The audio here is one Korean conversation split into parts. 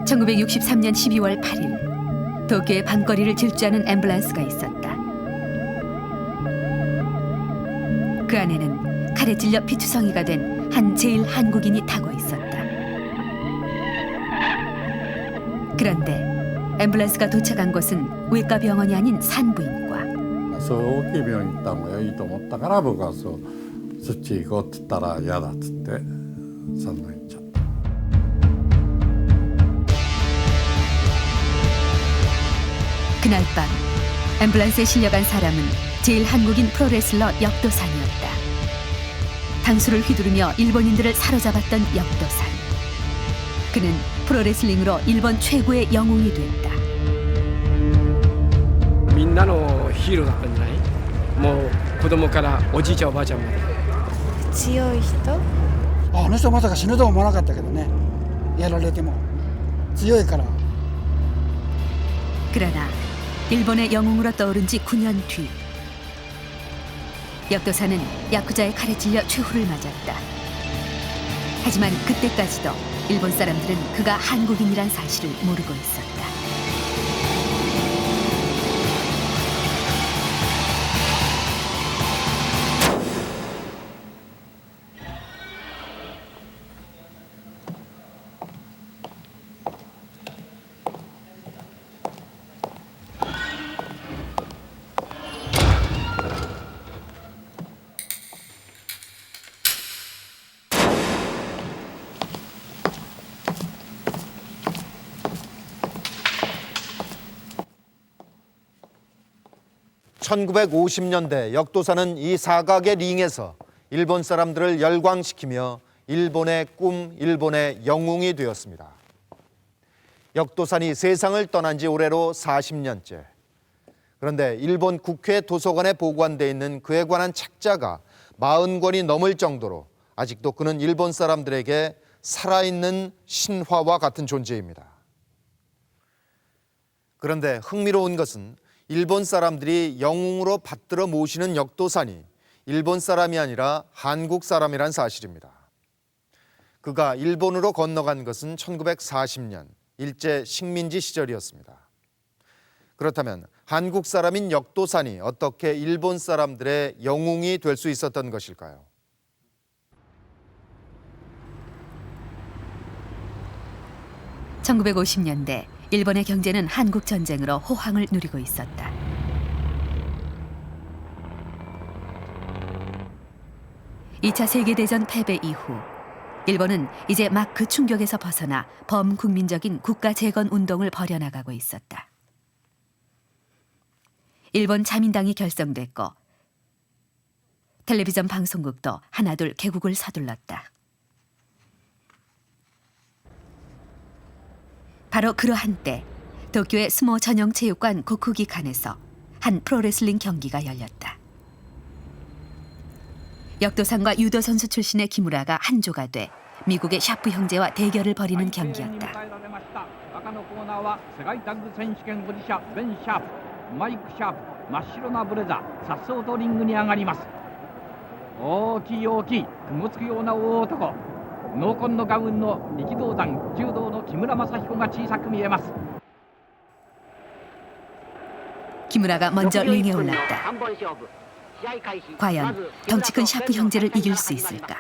1963년 12월 8일 도쿄의 밤거리를 질주하는 앰뷸런스가 있었다. 그 안에는 칼에 찔려 피투성이가 된 한 제일 한국인이 타고 있었다. 그런데 앰뷸런스가 도착한 곳은 외과 병원이 아닌 산부인과. そういう大きい病院行った方がいいと思ったから僕はそっち行こうって言ったら嫌だっつって山王行っちゃった。 그날 밤 앰뷸런스에 실려간 사람은 제일 한국인 프로레슬러 역도산이었다. 당수를 휘두르며 일본인들을 사로잡았던 역도산. 그는 프로레슬링으로 일본 최고의 영웅이 됐다. みんなのヒーローだったんじゃない？もう子供からおじいちゃんおばあちゃんまで。強い人？あの人まさか死ぬとは思わなかったけどね。やられても強いから。 그러나 일본의 영웅으로 떠오른 지 9년 뒤 역도사는 야쿠자의 칼에 찔려 최후를 맞았다. 하지만 그때까지도 일본 사람들은 그가 한국인이란 사실을 모르고 있었다. (1950년대) 역도사는 이 사각의 링에서 일본 사람들을 열광시키며 일본의 꿈, 일본의 영웅이 되었습니다. 역도산이 세상을 떠난 지 올해로 40년째. 그런데 일본 국회 도서관에 보관되어 있는 그에 관한 책자가 40권이 넘을 정도로 아직도 그는 일본 사람들에게 살아있는 신화와 같은 존재입니다. 그런데 흥미로운 것은 일본 사람들이 영웅으로 받들어 모시는 역도산이 일본 사람이 아니라 한국 사람이란 사실입니다. 그가 일본으로 건너간 것은 1940년 일제 식민지 시절이었습니다. 그렇다면 한국 사람인 역도산이 어떻게 일본 사람들의 영웅이 될 수 있었던 것일까요? (1950년대) 일본의 경제는 한국 전쟁으로 호황을 누리고 있었다. (2차) 세계대전 패배 이후 일본은 이제 막 그 충격에서 벗어나 범국민적인 국가 재건 운동을 벌여나가고 있었다. 일본 자민당이 결성됐고 텔레비전 방송국도 하나둘 개국을 서둘렀다. 바로 그러한 때 도쿄의 스모 전용 체육관 고쿠기칸에서 한 프로레슬링 경기가 열렸다. 역도산과 유도 선수 출신의 기무라가 한조가 돼 미국의 샤프 형제와 대결을 벌이는 경기였다. 기무라가 먼저 링에 올랐다. 과연 덩치 큰 샤프 형제를 이길 수 있을까?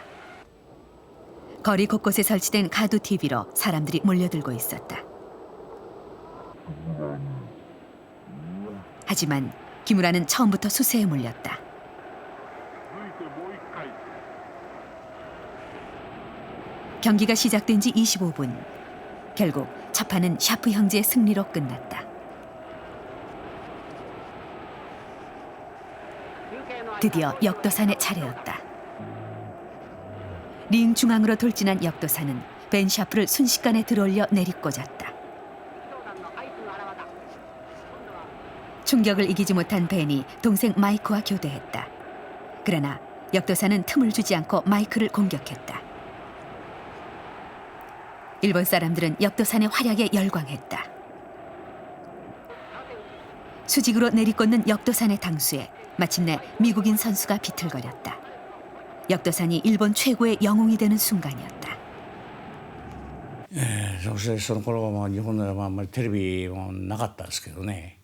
거리 곳곳에 설치된 가두 TV로 사람들이 몰려들고 있었다. 하지만 기무라는 처음부터 수세에 몰렸다. 경기가 시작된 지 25분. 결국 첫 판은 샤프 형제의 승리로 끝났다. 드디어 역도산의 차례였다. 링 중앙으로 돌진한 역도산은 벤 샤프를 순식간에 들어올려 내리꽂았다. 충격을 이기지 못한 벤이 동생 마이크와 교대했다. 그러나 역도산은 틈을 주지 않고 마이크를 공격했다. 일본 사람들은 역도산의 활약에 열광했다. 수직으로 내리꽂는 역도산의 당수에 마침내 미국인 선수가 비틀거렸다. 역도산이 일본 최고의 영웅이 되는 순간이었다. そしてその頃はまあ日本ではあんまりテレビもなかったですけどね、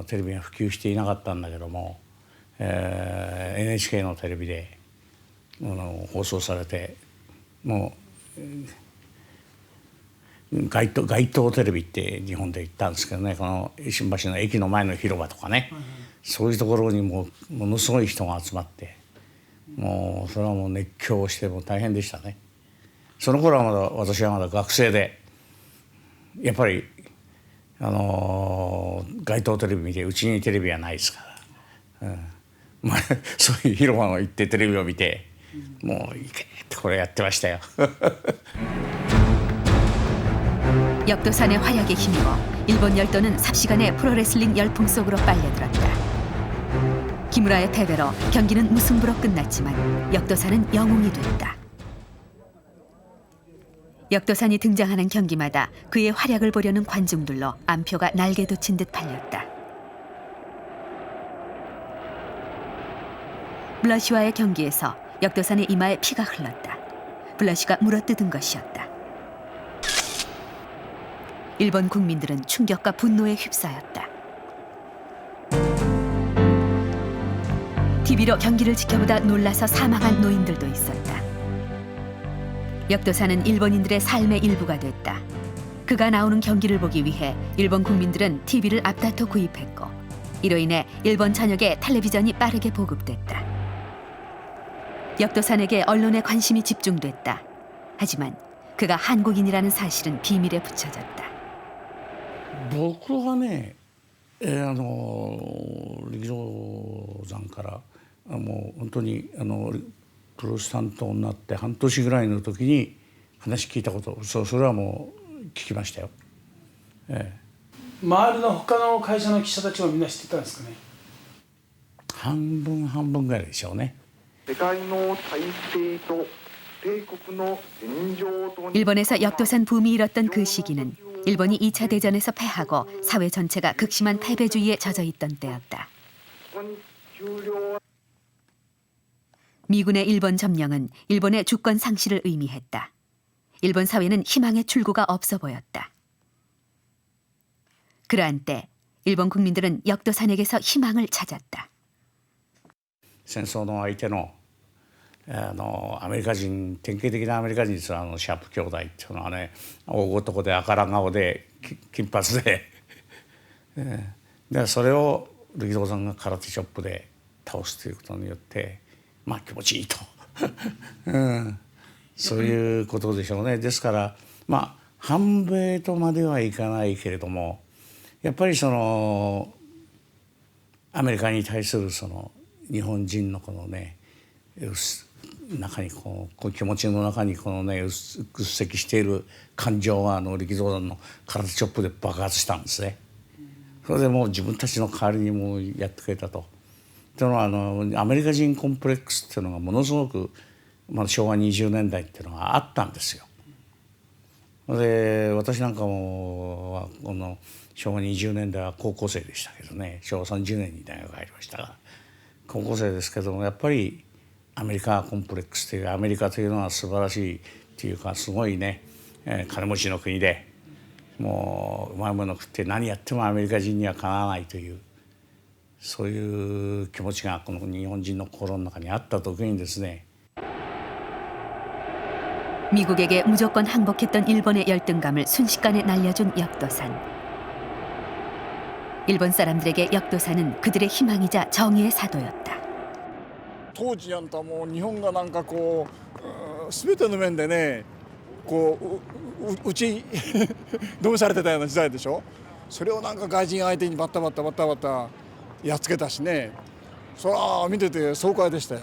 テレビが普及していなかったんだけども、NHK のテレビで放送されて、もう街頭テレビって日本で言ったんですけどね、この新橋の駅の前の広場とかね、そういうところにものすごい人が集まって、もうそれはもう熱狂してもう大変でしたね。その頃は私はまだ学生で、やっぱり街頭テレビ見て、うちにテレビはないですから、まあ、そういう広場を行ってテレビを見て、もういけってこれやってましたよ。역도산의 활약에 힘입어 일본 열도는 삽시간에 프로레슬링 열풍 속으로 빨려들었다. 기무라의 패배로 경기는 무승부로 끝났지만 역도산은 영웅이 됐다. 역도산이 등장하는 경기마다 그의 활약을 보려는 관중들로 안표가 날개 돋친 듯 팔렸다. 블러쉬와의 경기에서 역도산의 이마에 피가 흘렀다. 블러쉬가 물어뜯은 것이었다. 일본 국민들은 충격과 분노에 휩싸였다. TV로 경기를 지켜보다 놀라서 사망한 노인들도 있었다. 역도사는 일본인들의 삶의 일부가 됐다. 그가 나오는 경기를 보기 위해 일본 국민들은 TV를 앞다퉈 구입했고, 이로 인해 일본 전역에 텔레비전이 빠르게 보급됐다. 역도산에게 언론의 관심이 집중됐다. 하지만 그가 한국인이라는 사실은 비밀에 붙여졌다. 僕はね、力道山からもう本当にプロテスタントになって半年ぐらいの時に話聞いたこと、それはもう聞きましたよ。周りの他の会社の記者たちもみんな知ってたんですかね。半分半分ぐらいでしょうね。 일본에서 역도산 붐이 일었던 그 시기는 일본이 2차 대전에서 패하고 사회 전체가 극심한 패배주의에 젖어 있던 때였다. 미군의 일본 점령은 일본의 주권 상실을 의미했다. 일본 사회는 희망의 출구가 없어 보였다. 그러한 때 일본 국민들은 역도산에게서 희망을 찾았다. 戦争の相手のアメリカ人、典型的なアメリカ人ですよ、シャープ兄弟っていうのはね、大男で赤ら顔で金髪で、それを力道山が空手チョップで倒すということによって、まあ気持ちいいと、そういうことでしょうね。ですからまあ反米とまではいかないけれども、やっぱりそのアメリカに対するその日本人のこのね、中にこう気持ちの中にこのね鬱積している感情が力道山の空手チョップで爆発したんですね。それでもう自分たちの代わりにもうやってくれたと。というのはアメリカ人コンプレックスっていうのがものすごく、昭和20年代っていうのがあったんですよ。で私なんかもこの昭和20年代は高校生でしたけどね、昭和30年に大学入りましたが高校生ですけども、やっぱりアメリカコンプレックスという、アメリカというのは素晴らしいっていうか、すごいね、金持ちの国でもううまいもの食って何やってもアメリカ人にはかなわないという、そういう気持ちがこの日本人の心の中にあった時にですね、 미국에게 무조건 항복했던 일본의 열등감을 순식간에 날려준 역도산. 일본 사람들에게 역도산은 그들의 희망이자 정의의 사도였다. 当時あんたもう日本がなんかこう全ての面でねこう打ちどめされてたような時代でしょ。それをなんか外人相手にバッタバッタバッタバッタやっつけたしね、それは見てて爽快でしたよ。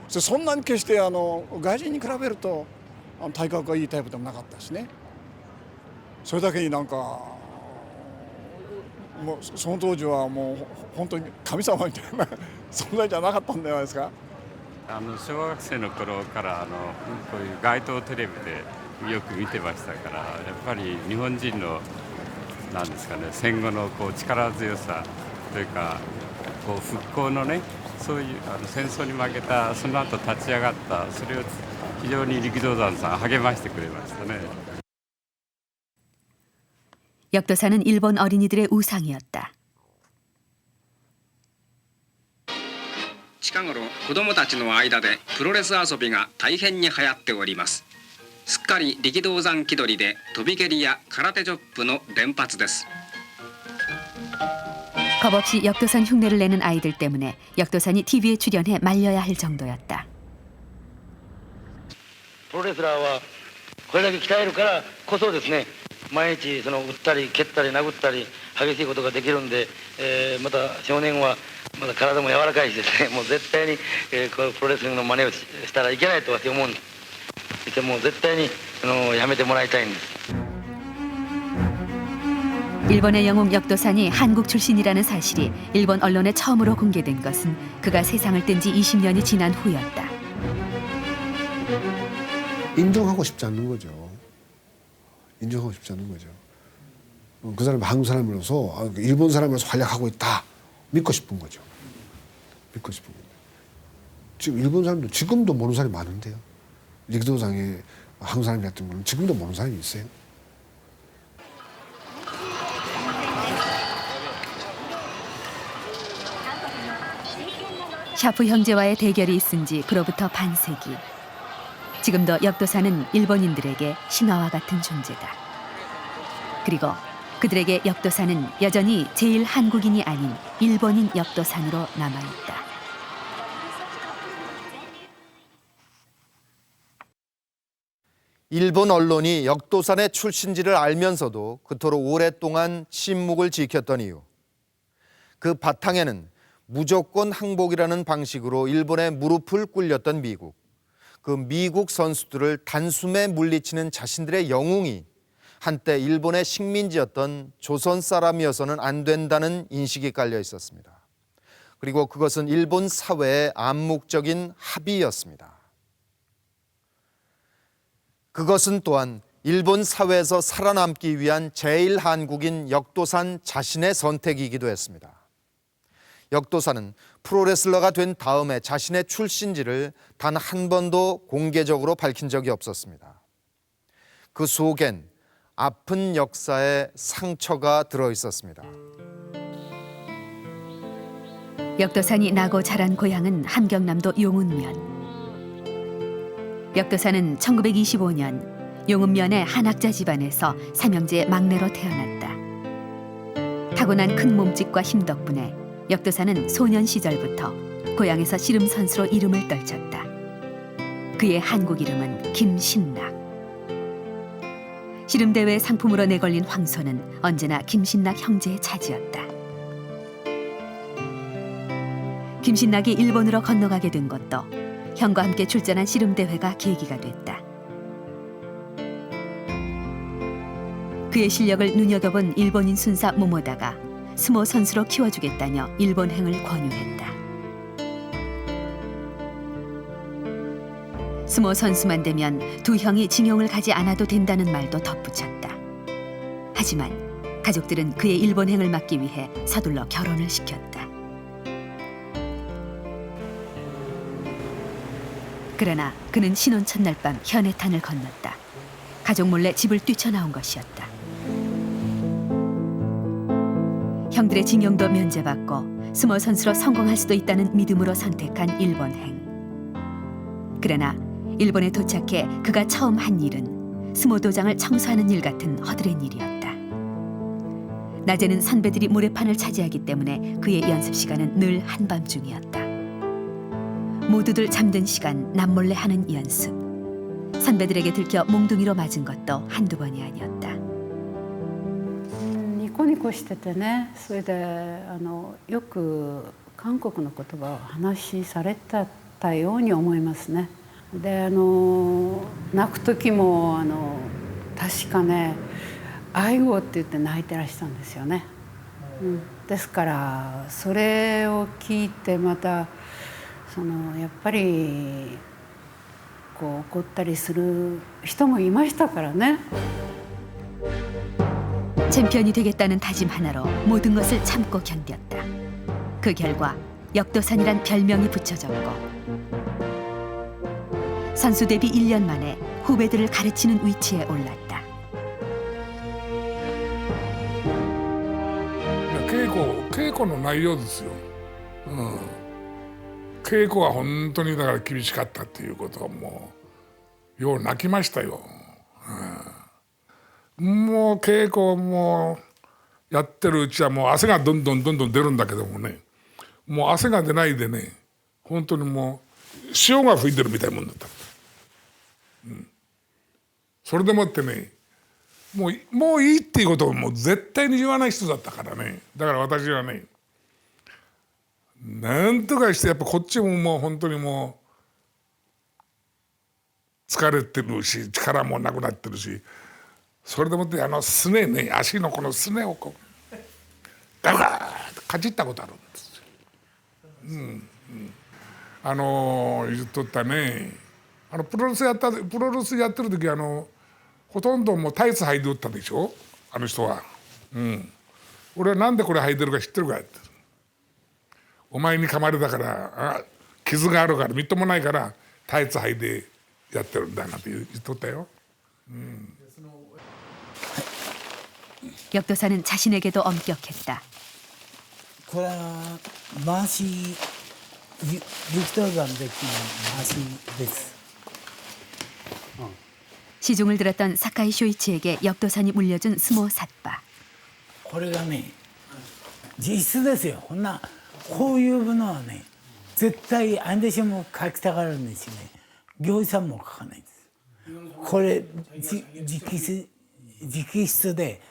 そんなに決して外人に比べると体格がいいタイプでもなかったしね、それだけになんかもうその当時はもう本当に神様みたいな存在じゃなかったんじゃないですか。小学生の頃からこういう街頭テレビでよく見てましたから、やっぱり日本人のなんですかね、戦後のこう力強さというか、こう復興のね、そういう戦争に負けたその後立ち上がった、それを非常に力道山さん励ましてくれましたね。 역도사는 일본 어린이들의 우상이었다. 近頃子供たちの間でプロレス遊びが大変に流行っております。すっかり力道山気取りで飛び蹴りや空手チョップの連発です。 겁없이 역도산 흉내를 내는 아이들 때문에 역도산이 TV에 출연해 말려야 할 정도였다. プロレスラーはこれだけ鍛えるからこそですね、毎日打ったり蹴ったり殴ったり激しいことができるんで、また少年はまだ体も柔らかいしですね、もう絶対に、こうプロレスリングの真似をしたらいけないと私思うんです。もう絶対にやめてもらいたいんです。 일본의 영웅 역도산이 한국 출신이라는 사실이 일본 언론에 처음으로 공개된 것은 그가 세상을 뜬 지 20년이 지난 후였다. 인정하고 싶지 않는 거죠. 인정하고 싶지 않는 거죠. 그 사람이 한국 사람으로서 일본 사람으로서 활약하고 있다. 믿고 싶은 거죠. 믿고 싶은 거죠. 지금 일본 사람도 지금도 모르는 사람이 많은데요. 리기도상의 한국 사람이 같은 거는 지금도 모르는 사람이 있어요. 샤프 형제와의 대결이 있은 지 그로부터 반세기. 지금도 역도산은 일본인들에게 신화와 같은 존재다. 그리고 그들에게 역도산은 여전히 제일 한국인이 아닌 일본인 역도산으로 남아있다. 일본 언론이 역도산의 출신지를 알면서도 그토록 오랫동안 침묵을 지켰던 이유. 그 바탕에는 무조건 항복이라는 방식으로 일본에 무릎을 꿇렸던 미국. 그 미국 선수들을 단숨에 물리치는 자신들의 영웅이 한때 일본의 식민지였던 조선 사람이어서는 안 된다는 인식이 깔려 있었습니다. 그리고 그것은 일본 사회의 암묵적인 합의였습니다. 그것은 또한 일본 사회에서 살아남기 위한 제일 한국인 역도산 자신의 선택이기도 했습니다. 역도산은 프로레슬러가 된 다음에 자신의 출신지를 단 한 번도 공개적으로 밝힌 적이 없었습니다. 그 속엔 아픈 역사의 상처가 들어 있었습니다. 역도산이 나고 자란 고향은 함경남도 용운면. 역도산은 1925년 용운면의 한학자 집안에서 삼형제의 막내로 태어났다. 타고난 큰 몸집과 힘 덕분에 역도산은 소년 시절부터 고향에서 씨름 선수로 이름을 떨쳤다. 그의 한국 이름은 김신락. 씨름 대회 상품으로 내걸린 황소는 언제나 김신락 형제의 차지였다. 김신락이 일본으로 건너가게 된 것도 형과 함께 출전한 씨름 대회가 계기가 됐다. 그의 실력을 눈여겨본 일본인 순사 모모다가 스모 선수로 키워주겠다며 일본행을 권유했다. 스모 선수만 되면 두 형이 징용을 가지 않아도 된다는 말도 덧붙였다. 하지만 가족들은 그의 일본행을 막기 위해 서둘러 결혼을 시켰다. 그러나 그는 신혼 첫날 밤 현해탄을 건넜다. 가족 몰래 집을 뛰쳐나온 것이었다. 형들의 징용도 면제받고 스모 선수로 성공할 수도 있다는 믿음으로 선택한 일본행. 그러나 일본에 도착해 그가 처음 한 일은 스모 도장을 청소하는 일 같은 허드렛 일이었다. 낮에는 선배들이 모래판을 차지하기 때문에 그의 연습 시간은 늘 한밤중이었다. 모두들 잠든 시간 남몰래 하는 연습. 선배들에게 들켜 몽둥이로 맞은 것도 한두 번이 아니었다. ニコニコしててね、それでよく韓国の言葉を話しされてたように思いますね。で泣く時も確かね愛語って言って泣いてらしたんですよね。ですからそれを聞いてまたやっぱりこう怒ったりする人もいましたからね。 챔피언이 되겠다는 다짐 하나로 모든 것을 참고 견뎠다. 그 결과 역도산이란 별명이 붙여졌고 선수 데뷔 1년 만에 후배들을 가르치는 위치에 올랐다. 稽古の内容ですよ。稽古は本当にだから厳しかったっていうことはもうよう泣きましたよ。もう稽古もやってるうちはもう汗がどんどん出るんだけどもね、もう汗が出ないでね、本当にもう潮が吹いてるみたいなもんだった。それでもってね、もういいっていうことをもう絶対に言わない人だったからね。だから私はね、なんとかしてやっぱこっちももう本当にもう疲れてるし力もなくなってるし、それでもってすねね、足のこのすねをこうガガーッとかじったことあるんですよ。言っとったね、プロレスやってる時ほとんどもうタイツ履いておったでしょ、あの人は。俺はなんでこれ履いてるか知ってるかって。お前に噛まれたから傷があるからみっともないからタイツ履いてやってるんだなって言っとったよ。역도사는 자신에게도 엄격했다. これは回し力道山で回しです。 시중을 들었던 사카이 쇼이치에게 역도산이 물려준 스모 삿바. これがね実質ですよ。こういうものはね絶対私も書きたがるんですよね。業者さんも書かないんです。これ直筆で、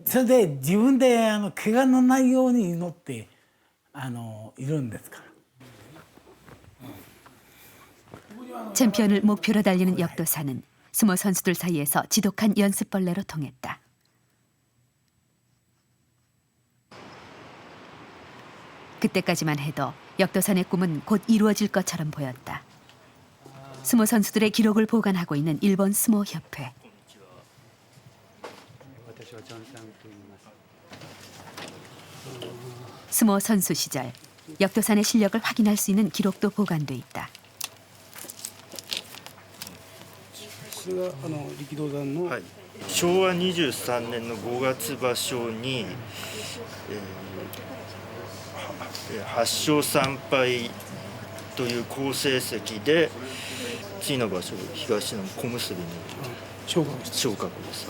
それで自分で怪我のないように祈っているんですから。 챔피언을 목표로 달리는 역도사는 스모 선수들 사이에서 지독한 연습벌레로 통했다. 그때까지만 해도 역도산의 꿈은 곧 이루어질 것처럼 보였다. 스모 선수들의 기록을 보관하고 있는 일본 스모 협회. 스모 선수 시절 역도산의 실력을 확인할 수 있는 기록도 보관돼 있다. これが力道山の、昭和23年の5月場所に、8勝3敗という好成績で次の場所東の小結に昇格です。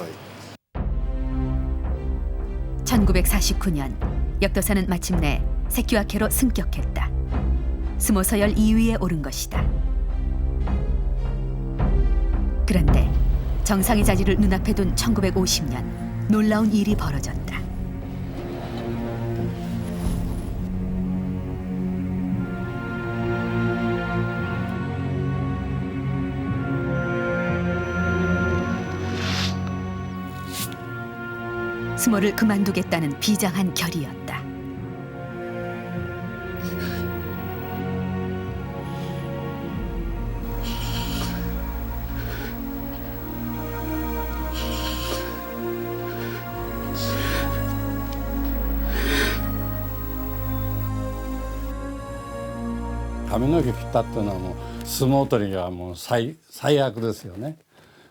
1949년 역도사는 마침내 세키와케로 승격했다. 스모 서열 2위에 오른 것이다. 그런데 정상의 자리를 눈앞에 둔 1950년 놀라운 일이 벌어졌다. 스모를 그만두겠다는 비장한 결의였다.髪の毛切ったっていうのはもう相撲取りがもう最悪ですよね。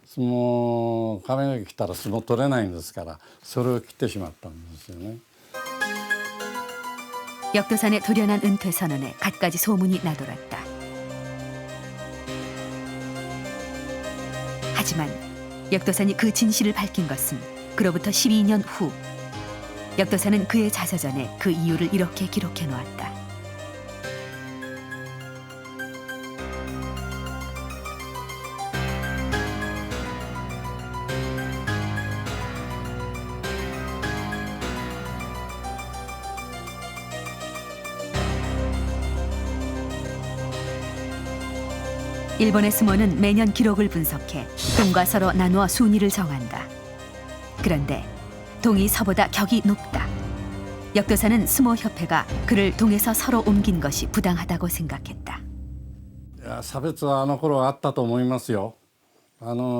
相撲髪の毛切ったら相撲取れないんですから、それを切ってしまったんですよね。 역도산의 돌연한 은퇴 선언에 갖가지 소문이 나돌았다. 하지만 역도산이 그 진실을 밝힌 것은 그로부터 12년 후. 역도산은 그의 자서전에 그 이유를 이렇게 기록해 놓았다. 일본의 스모는 매년 기록을 분석해 동과 서로 나누어 순위를 정한다. 그런데 동이 서보다 격이 높다. 역도사는 스모 협회가 그를 동에서 서로 옮긴 것이 부당하다고 생각했다. いや、差別は頃はあったと思いますよ。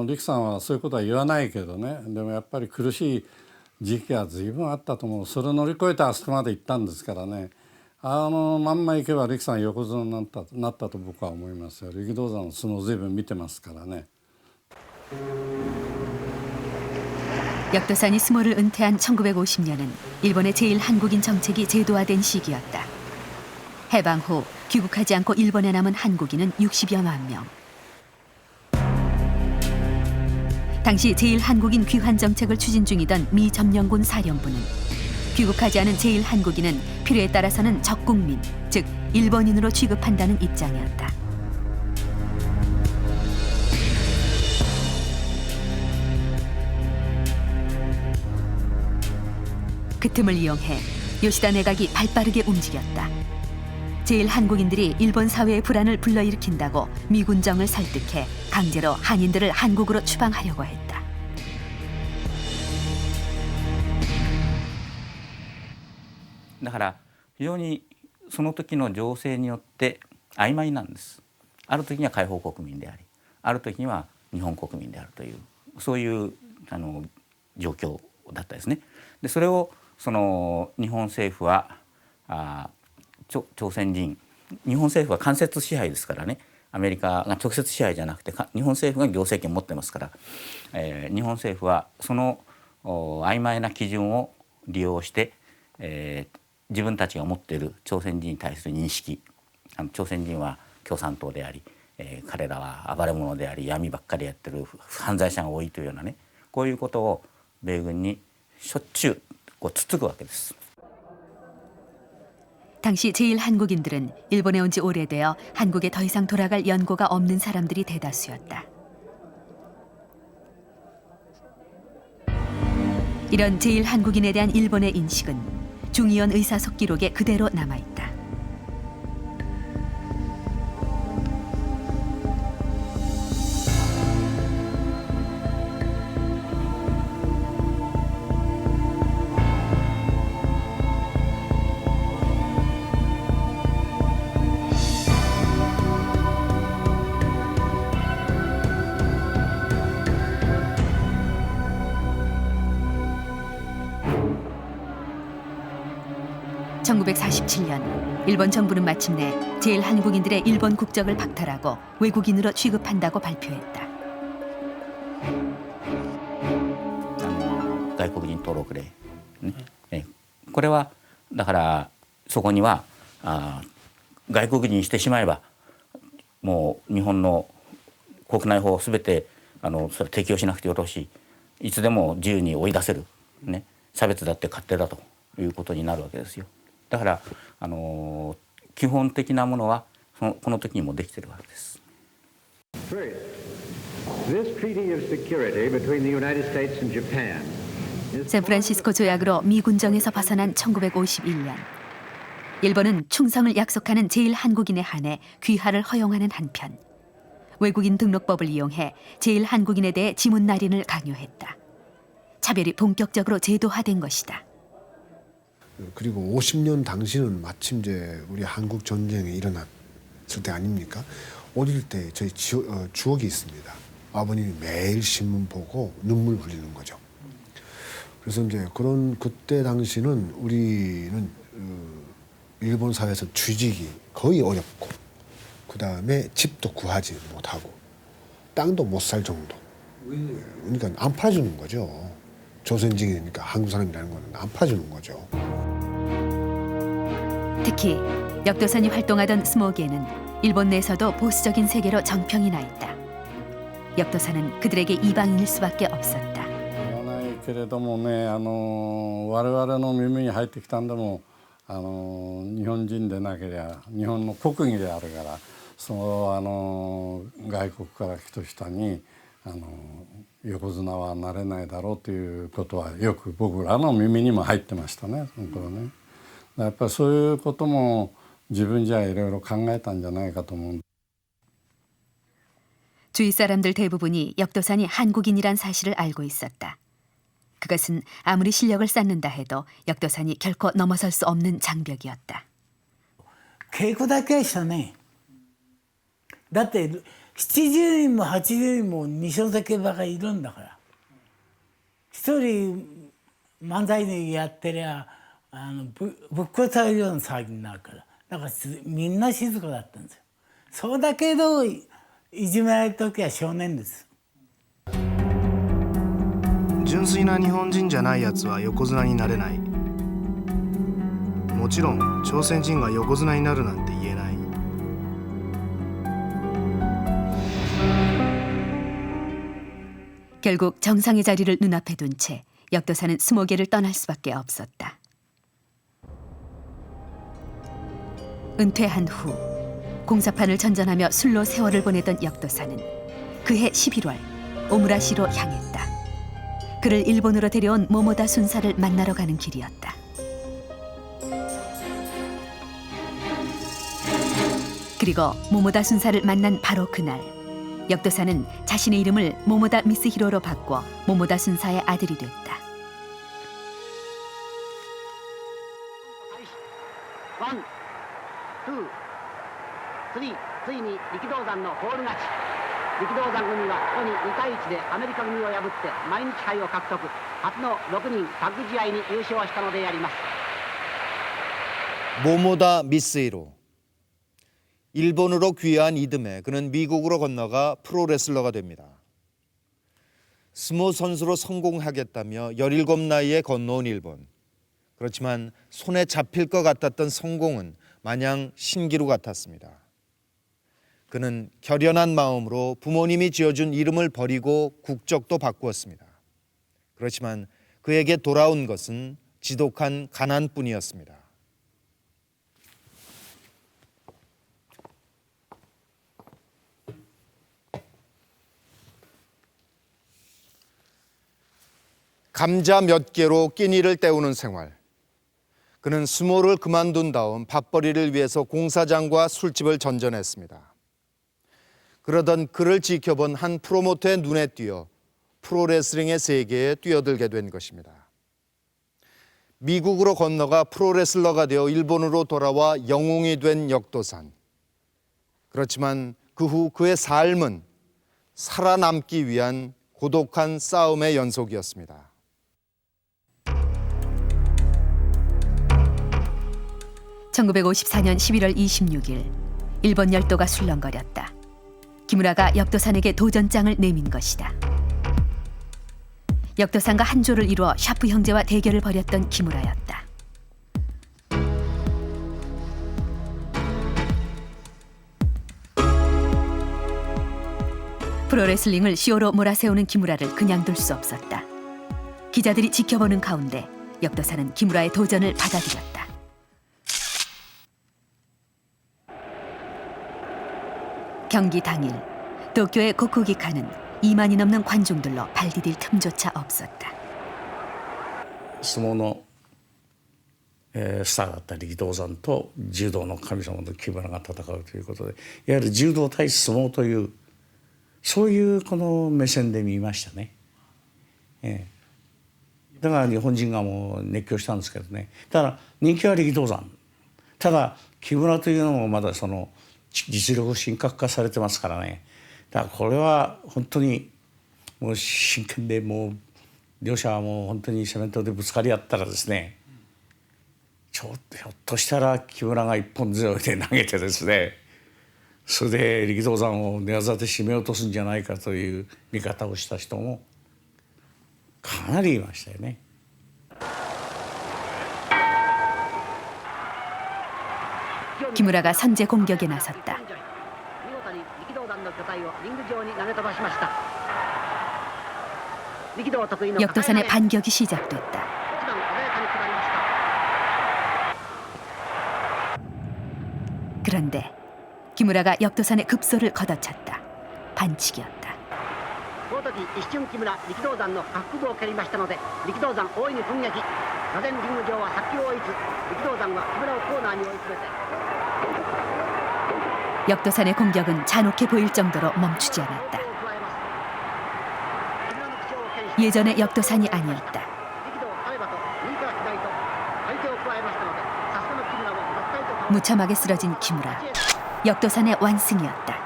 陸さんはそういうことは言わないけどね。でもやっぱり苦しい時期が随分あったと思う。それを乗り越えてあそこまで行ったんですからね。まんまいけば陸さん横綱になったと僕は思いますよ。力道山の相撲随分見てますからね。 역도산이 스모를 은퇴한 1950년은 일본의 제1한국인 정책이 제도화된 시기였다. 해방 후 귀국하지 않고 일본에 남은 한국인은 60여만 명. 당시 제1한국인 귀환 정책을 추진 중이던 미 점령군 사령부는 귀국하지 않은 제1한국인은 필요에 따라서는 적국민, 즉 일본인으로 취급한다는 입장이었다. 그 틈을 이용해 요시다 내각이 발빠르게 움직였다. 제1한국인들이 일본 사회의 불안을 불러일으킨다고 미군정을 설득해 강제로 한인들을 한국으로 추방하려고 했다.だから非常にその時の情勢によって曖昧なんです。ある時には解放国民であり、ある時には日本国民であるというそういう状況だったですね。でそれをその日本政府は朝鮮人、日本政府は間接支配ですからね、アメリカが直接支配じゃなくて日本政府が行政権を持ってますから、日本政府はその曖昧な基準を利用して、自分たちが持っている朝鮮人に対する認識、朝鮮人は共産党であり、彼らは暴れ者であり闇ばっかりやってる犯罪者が多いというようなね、こういうことを米軍にしょっちゅうつつくわけです。 당시 제1한국인들은 일본에 온 지 오래되어 한국에 더 이상 돌아갈 연고가 없는 사람들이 대다수였다. 이런 제1한국인에 대한 일본의 인식은 중의원 의사속 기록에 그대로 남아있다. (1947년) 일본 정부는 마침내 제1한국인들의 일본 국적을 박탈하고 외국인으로 취급한다고 발표했다. 外国人登録令、ね、これはだからそこには外国人にしてしまえばもう日本の国内法をすべてそれ適用しなくてよろしい、いつでも自由に追い出せる、ね、差別だって勝手だということになるわけですよ。だから基本的なものはこの時にもできているわけです。 샌프란시스코 조약으로 미군정에서 벗어난 1951년 일본은 충성을 약속하는 제1한국인에 한해 귀화를 허용하는 한편 외국인 등록법을 이용해 제1한국인에 대해 지문 날인을 강요했다. 차별이 본격적으로 제도화된 것이다. 그리고 50년 당시는 마침 이제 우리 한국 전쟁이 일어났을 때 아닙니까? 어릴 때 저희 추억이 있습니다. 아버님이 매일 신문 보고 눈물 흘리는 거죠. 그래서 이제 그때 당시는 우리는 일본 사회에서 취직이 거의 어렵고 그 다음에 집도 구하지 못하고 땅도 못 살 정도. 그러니까 안 팔아주는 거죠. 조선직이니까 한국 사람이라는 거는 안 팔아주는 거죠. 특히 역도산이 활동하던 스모계에는 일본 내에서도 보수적인 세계로 정평이 나 있다. 역도산은 그들에게 이방인일 수밖에 없었다. けれどもね、我々の耳に入ってきたんでも日本人でなければ日本の国技であるからその外国から来た人に横綱はなれないだろうということはよく僕らの耳にも入ってましたね、その頃ね。やっぱりそういうことも自分じゃいろいろ考えたんじゃないかと思う。 주위 사람들 대부분이 역도산이 한국인이란 사실을 알고 있었다. 그것은 아무리 실력을 쌓는다 해도 역도산이 결코 넘어설 수 없는 장벽이었다. 稽古だけでしたね。だって70人も80人も二所崎ばかりいるんだから。一人漫才でやってりゃぶっ殺されるような騒ぎになるから。だからみんな静かだったんですよ。そうだけどいじめられる時は少年です。純粋な日本人じゃないやつは横綱になれない。もちろん朝鮮人が横綱になるなんて言えない。 결국 정상의 자리를 눈앞에 둔 채 역도사는 스모계를 떠날 수밖에 없었다. 은퇴한 후 공사판을 전전하며 술로 세월을 보내던 역도사는 그해 11월 오무라시로 향했다. 그를 일본으로 데려온 모모다 순사를 만나러 가는 길이었다. 그리고 모모다 순사를 만난 바로 그날 역도사는 자신의 이름을 모모다 미스히로로 바꿔 모모다 순사의 아들이 됐다. 1、2、3、ついに力道山のホール勝ち。力道山組はここに2対1でアメリカ組を破って毎日杯を獲得。初の6人タッグ試合に優勝したのであります。 모모다 미스히로. 일본으로 귀화한 이듬해 그는 미국으로 건너가 프로레슬러가 됩니다. 스모 선수로 성공하겠다며 17 나이에 건너온 일본. 그렇지만 손에 잡힐 것 같았던 성공은 마냥 신기루 같았습니다. 그는 결연한 마음으로 부모님이 지어준 이름을 버리고 국적도 바꾸었습니다. 그렇지만 그에게 돌아온 것은 지독한 가난뿐이었습니다. 감자 몇 개로 끼니를 때우는 생활. 그는 스모를 그만둔 다음 밥벌이를 위해서 공사장과 술집을 전전했습니다. 그러던 그를 지켜본 한 프로모터의 눈에 띄어 프로레슬링의 세계에 뛰어들게 된 것입니다. 미국으로 건너가 프로레슬러가 되어 일본으로 돌아와 영웅이 된 역도산. 그렇지만 그 후 그의 삶은 살아남기 위한 고독한 싸움의 연속이었습니다. (1954년 11월 26일) 일본 열도가 술렁거렸다. 기무라가 역도산에게 도전장을 내민 것이다. 역도산과 한조를 이루어 샤프 형제와 대결을 벌였던 기무라였다. 프로레슬링을 쇼로 몰아세우는 기무라를 그냥 둘 수 없었다. 기자들이 지켜보는 가운데 역도산은 기무라의 도전을 받아들였다. 경기 당일 도쿄의 고쿠기카는 2만이 넘는 관중들로 발디딜 틈조차 없었다. 相撲のスターだった力道山と柔道の神様の木村が戦うということで、いわゆる柔道対相撲というそういうこの目線で見ましたね。だから日本人がもう熱狂したんですけどね。ただ人気は力道山。ただ木村というのもまだその実力神格化されてますからね。だからこれは本当にもう真剣でもう両者はもう本当にセメントでぶつかり合ったらですね、ちょっとひょっとしたら木村が一本背負いで投げてですね、それで力道山を寝技で締め落とすんじゃないかという見方をした人もかなりいましたよね。기무라가 선제 공격에 나섰다. 역도산의 반격이 시작됐다. 그런데 기무라가 역도산의 급소를 걷어찼다. 반칙이었다. この時一瞬木村力道山の下腹部を蹴りましたので力道山大いに奮撃。俄然リング上は殺気を追いつ力道山は木村をコーナーに追い詰めて 역도산의 공격은 잔혹해 보일 정도로 멈추지 않았다. 예전의 역도산이 아니었다. 무참하게 쓰러진 기무라. 역도산의 완승이었다.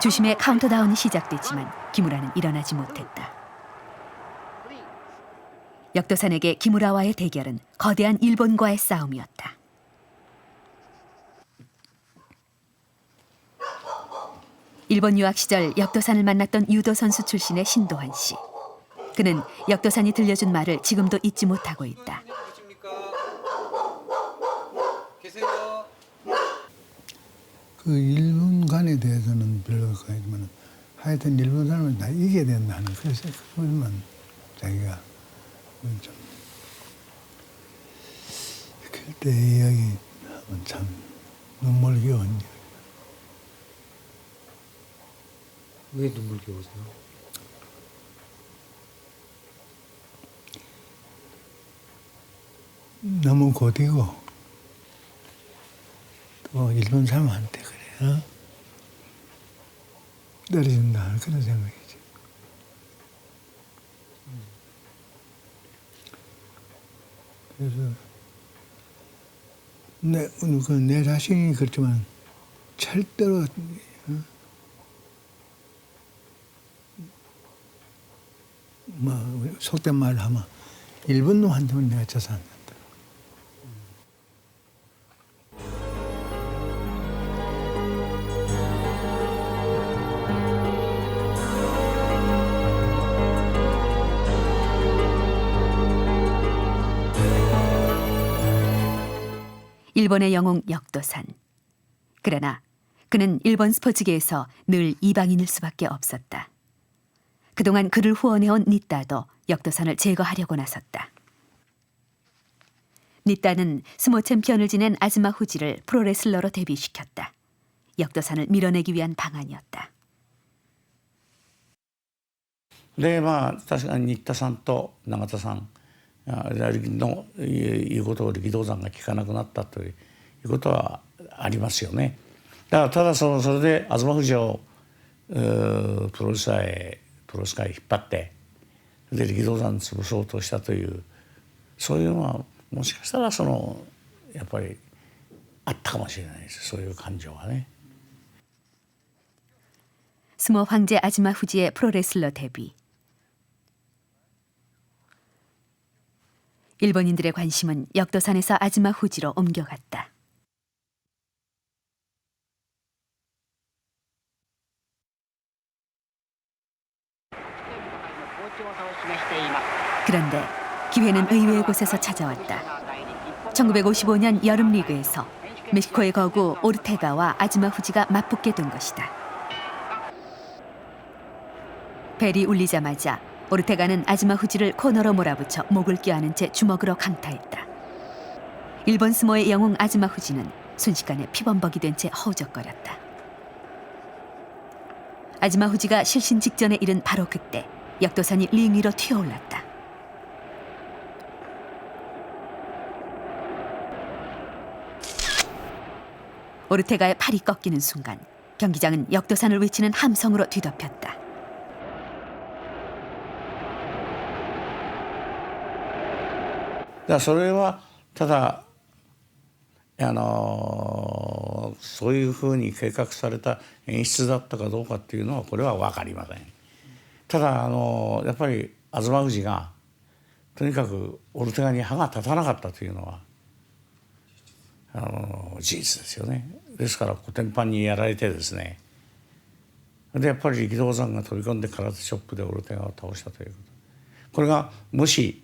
주심의 카운터다운이 시작됐지만 기무라는 일어나지 못했다. 역도산에게 기무라와의 대결은 거대한 일본과의 싸움이었다. 일본 유학 시절 역도산을 만났던 유도 선수 출신의 신도환 씨. 그는 역도산이 들려준 말을 지금도 잊지 못하고 있다. 그 일본관에 대해서는 별로 하지만 하여튼 일본 사람은 다 이겨야 된다는 그래서 그것만 자기가 좀 그때 이야기 하면 참 눈물겨운. 왜 눈물겨우세요? 너무 고되고 또 일본 사람한테 그래, 어? 떨어진다 그런 생각이지. 그래서 내 자신이 그렇지만 절대로 뭐 속된 말을 하면 일본 놈한테는 내가 져서 안 된다. 일본의 영웅 역도산. 그러나 그는 일본 스포츠계에서 늘 이방인일 수밖에 없었다. 그동안 그를 후원해온 니따도 역도산을 제거하려고 나섰다. 니따는 스모 챔피언을 지낸 아즈마 후지를 프로레슬러로 데뷔시켰다. 역도산을 밀어내기 위한 방안이었다. 네, 確かに新田さんと永田さんの言うことを力道山が聞かなくなったということはありますよね。だからただそれで東富士をプロレス界引っ張ってで力道山潰そうとしたというそういうのはもしかしたらやっぱりあったかもしれないです。そういう感情がね。 스모 황제 아즈마 후지의 프로레슬러 데뷔. 일본인들의 관심은 역도산에서 아즈마 후지로 옮겨갔다. 그런데 기회는 의외의 곳에서 찾아왔다. 1955년 여름 리그에서 멕시코의 거구 오르테가와 아즈마 후지가 맞붙게 된 것이다. 벨이 울리자마자 오르테가는 아즈마 후지를 코너로 몰아붙여 목을 껴안은 채 주먹으로 강타했다. 일본 스모의 영웅 아즈마 후지는 순식간에 피범벅이 된 채 허우적거렸다. 아즈마 후지가 실신 직전에 이른 바로 그때 역도산이 링 위로 튀어올랐다. 오르테가의 팔이 꺾이는 순간 경기장은 역도산을 외치는 함성으로 뒤덮였다. それはただそういうふうに計画された演出だったかどうかっていうのはこれは分かりません。ただやっぱり東富士がとにかくオルテガに歯が立たなかったというのは事実ですよね。ですからコテンパンにやられてですねでやっぱり力道山が飛び込んで空手チョップでオルテガを倒したということ、これがもし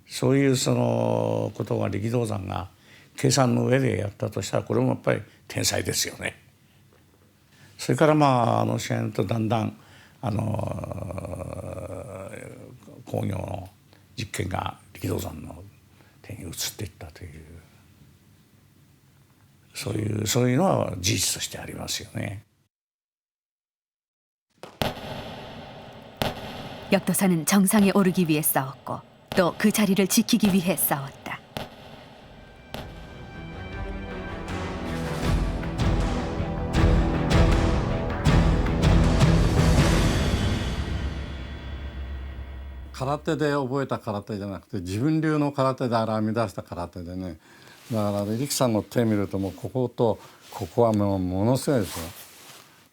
そういうことが力道山が計算の上でやったとしたらこれもやっぱり天才ですよね。それから試合とだんだん興行の実験が力道山の手に移っていったというそういうのは事実としてありますよね。 역도산은 정상에 오르기 위해 싸웠고 또 그 자리를 지키기 위해 싸웠다.空手で覚えた空手じゃなくて自分流の空手で編み出した空手でね、だから力さんの手見るともうこことここはものすごいですよ。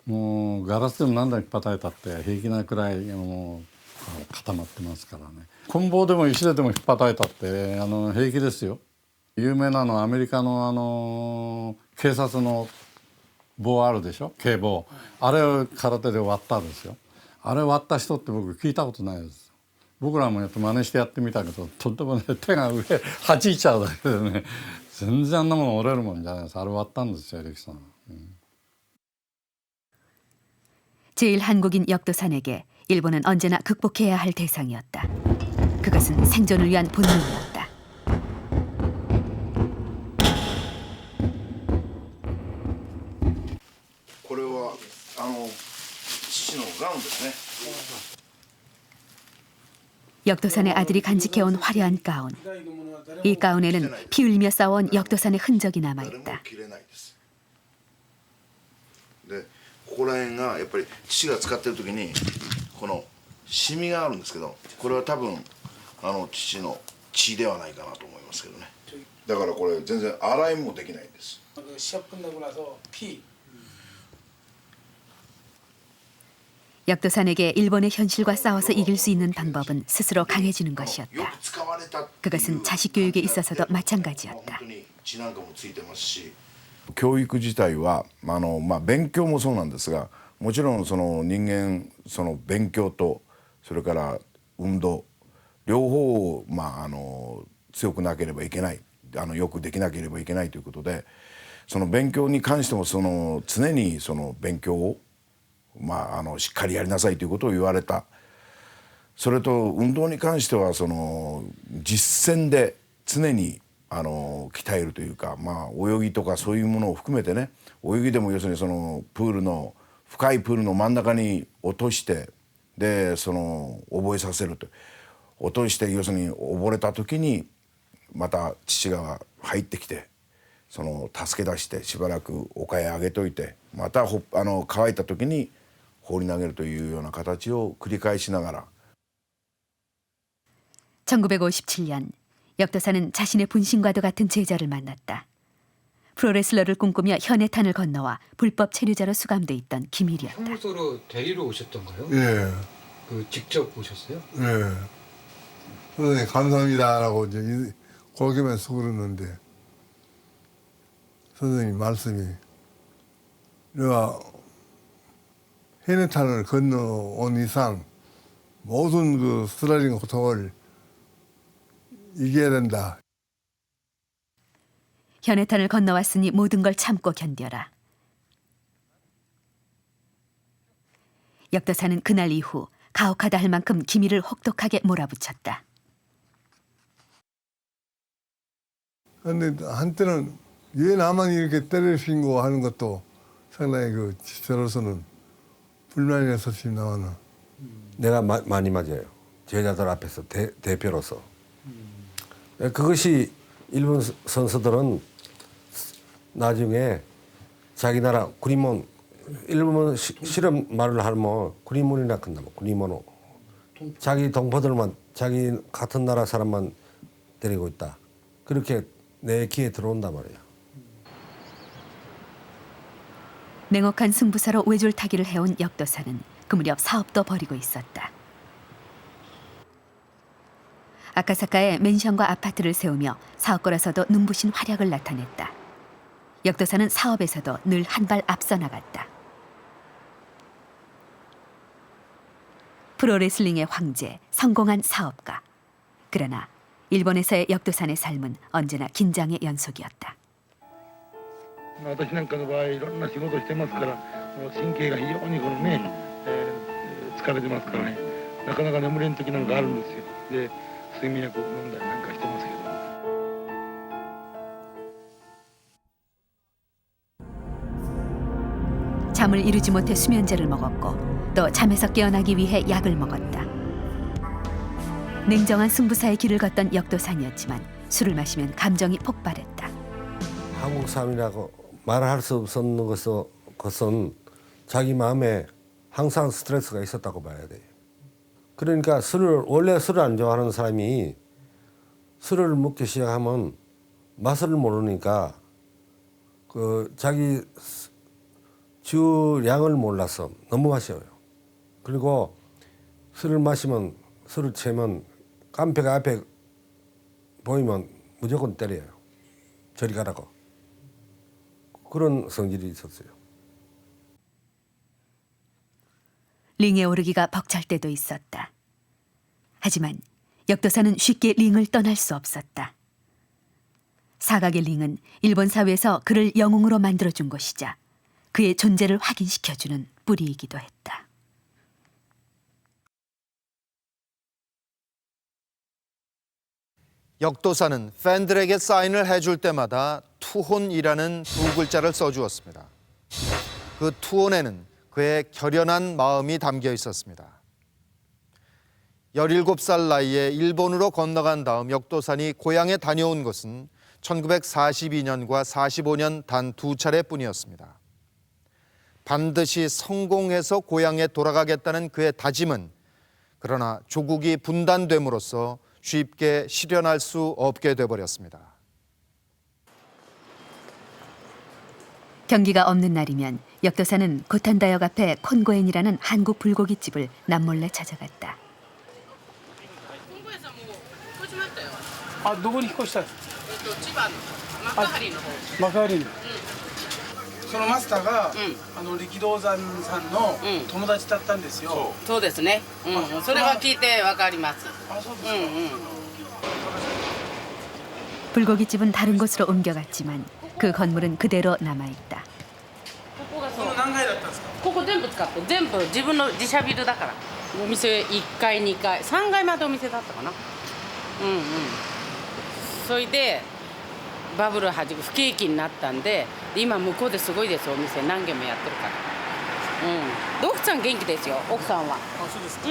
もうガラスでも何度引っ叩いたって平気なくらいもう固まってますからね。棍棒でも石でも引っ叩いたって平気ですよ。有名なのはアメリカの警察の棒あるでしょ、警棒、あれを空手で割ったんですよ。あれ割った人って僕聞いたことないです。僕らもやっと真似してやってみたけど、とんでもね手が上弾いちゃうだけでね、全然あんなもの折れるもんじゃないです。あれ割ったんですよ、力さん。 제일 한국인 역도산에게 일본은 언제나 극복해야 할 대상이었다. 그것은 생존을 위한 본능이었다. これは父のガウンですね. 역도산의 아들이 간직해온 화려한 가운. 이 가운에는 피 흘리며 싸워온 역도산의 흔적이 남아있다. でここら辺がやっぱり父が使ってる時にこのシミがあるんですけど、これは多分父の血ではないかなと思いますけどね。だからこれ全然洗いもできないんです。 시합 끝나고 나서 피. 역도산에게 일본의 현실과 싸워서 이길 수 있는 방법은 스스로 강해지는 것이었다. 그것은 자식 교육에 있어서도 마찬가지였다. 教育自体は勉強もそうなんですが、もちろんその人間その勉強とそれから運動両方強くなければいけない、よくできなければいけないということで、その勉強に関しても常にその勉強をしっかりやりなさいということを言われた。それと運動に関しては実践で常に鍛えるというか、泳ぎとかそういうものを含めてね、泳ぎでも要するにプールの深いプールの真ん中に落として、で覚えさせると、落として要するに溺れた時にまた父が入ってきて助け出してしばらく丘へ上げといて、また乾いた時に放り投げるというような形を繰り返しながら。 1957년 역도사는 자신의 분신과도 같은 제자를 만났다. 프로레슬러를 꿈꾸며 현해탄을 건너와 불법 체류자로 수감돼 있던 김일이었다. 사무소로 데리러 오셨던가요? 예. 직접 오셨어요? 예. 선생님 감사합니다라고 이제 고개만 숙였는데 선생님 말씀이 내가 해내탄을 건너온 이상 모든 쓰라린 고통을 이겨야 된다. 현해탄을 건너왔으니 모든 걸 참고 견뎌라. 역도사는 그날 이후 가혹하다 할 만큼 기미를 혹독하게 몰아붙였다. 그런데 한때는 왜 나만 이렇게 때려주고 하는 것도 상당히 저로서는 불만이었었지 나와는. 내가 많이 맞아요. 제자들 앞에서 대표로서. 그것이 일본 선수들은 나중에 자기 나라 구리몬, 일본 실험 말을 하면 구리몬이나 큰다고 구리몬으로 자기 동포들만 자기 같은 나라 사람만 데리고 있다. 그렇게 내 귀에 들어온단 말이야. 냉혹한 승부사로 외줄타기를 해온 역도사는 그 무렵 사업도 벌이고 있었다. 아카사카에 맨션과 아파트를 세우며 사업가로서도 눈부신 활약을 나타냈다. 역도사는 사업에서도 늘 한 발 앞서 나갔다. 프로레슬링의 황제, 성공한 사업가. 그러나 일본에서의 역도산의 삶은 언제나 긴장의 연속이었다. 私なんかの場合いろんな仕事してますから神経が非常に疲れてますからね、なかなか眠れん時なんかあるんですよ。で睡眠薬を飲んだりなんかしてますけど。 잠을 이루지 못해 수면제를 먹었고 또 잠에서 깨어나기 위해 약을 먹었다. 냉정한 승부사의 길을 걷던 역도산이었지만 술을 마시면 감정이 폭발했다. 한국 사람이라고 말할 수 없었는 것은 자기 마음에 항상 스트레스가 있었다고 봐야 돼요. 그러니까 원래 술을 안 좋아하는 사람이 술을 먹기 시작하면 맛을 모르니까 자기 주량을 몰라서 너무 마셔요. 그리고 술을 마시면 술을 채면 깡패가 앞에 보이면 무조건 때려요. 저리 가라고. 그런 성질이 있었어요. 링에 오르기가 벅찰 때도 있었다. 하지만 역도사는 쉽게 링을 떠날 수 없었다. 사각의 링은 일본 사회에서 그를 영웅으로 만들어준 것이자 그의 존재를 확인시켜주는 뿌리이기도 했다. 역도사는 팬들에게 사인을 해줄 때마다 투혼이라는 두 글자를 써주었습니다. 그 투혼에는 그의 결연한 마음이 담겨 있었습니다. 17살 나이에 일본으로 건너간 다음 역도산이 고향에 다녀온 것은 1942년과 45년 단 2차례뿐이었습니다. 반드시 성공해서 고향에 돌아가겠다는 그의 다짐은 그러나 조국이 분단됨으로써 쉽게 실현할 수 없게 돼버렸습니다. 경기가 없는 날이면 역도사는 고탄다역 앞에 콘고엔이라는 한국 불고기집을 남몰래 찾아갔다. あ、どこに引っ越したい？千葉の幕張の方。幕張に。そのマスターが、力道山さんの友達だったんですよ。そうですね。それは聞いてわかります。 あ、そうですか。 불고기집은 다른 곳으로 옮겨갔지만 그 건물은 그대로 남아있다. ここがそう。この何階だったんですか？ここ全部使って全部自分の自社ビルだから。お店1階2階3階までお店だったかな。それでバブルはじく不景気になったんで今向こうですごいですお店何軒もやってるから。奥さん元気ですよ奥さんは。あ、そうですか。